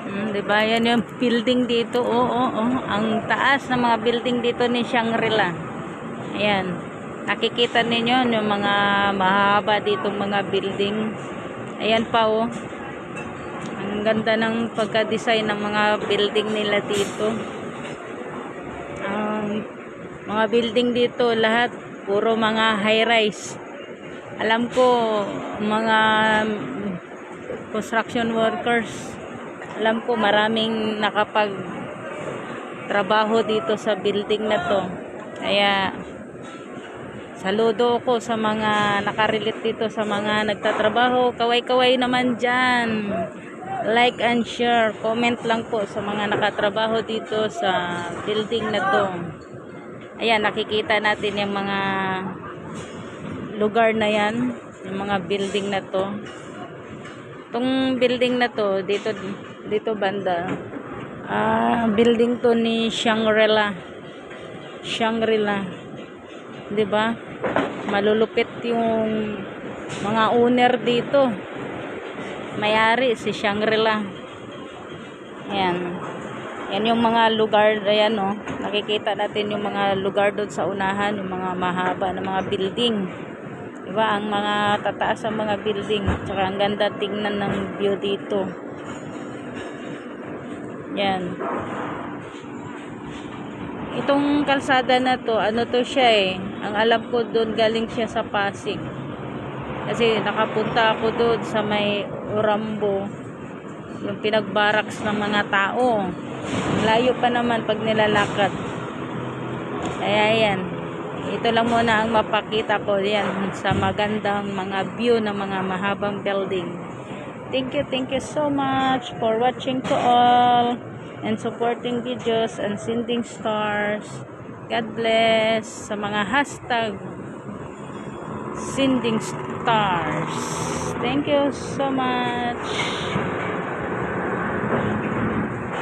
Di ba? Yan yung building dito. Oo. Ang taas ng mga building dito ni Shangri-La. Ayan. Nakikita ninyo yung mga mahaba ditong mga building. Ayan pa oh. Ang ganda ng pagka-design ng mga building nila dito. Mga building dito lahat puro mga high-rise. Alam ko mga construction workers, alam ko maraming nakapag trabaho dito sa building na to. Kaya saludo ko sa mga nakarelate dito sa mga nagtatrabaho. Kaway-kaway naman dyan. Like and share. Comment lang po sa mga nakatrabaho dito sa building na to. Ayan, nakikita natin yung mga lugar na yan. Yung mga building na to. Itong building na to, dito banda. Building to ni Shangri-La. Shangri-La. 'Di ba? Malulupit yung mga owner dito. May-ari si Shangri-La. Ayan. Yan yung mga lugar, ayan oh. Nakikita natin yung mga lugar doon sa unahan, yung mga mahaba na mga building. Diba? Ang mga tataas ang mga building. Tsaka ang ganda tingnan ng view dito. Yan. Itong kalsada na to, ano to siya eh. Ang alam ko doon galing siya sa Pasig. Kasi nakapunta ako doon sa may Urambo. Yung pinagbaraks ng mga tao. Layo pa naman pag nilalakad. Kaya yan. Ito lang muna ang mapakita ko yan sa magandang mga view ng mga mahabang building. Thank you so much for watching to all and supporting videos and sending stars. God bless sa mga hashtag sending stars. Thank you so much.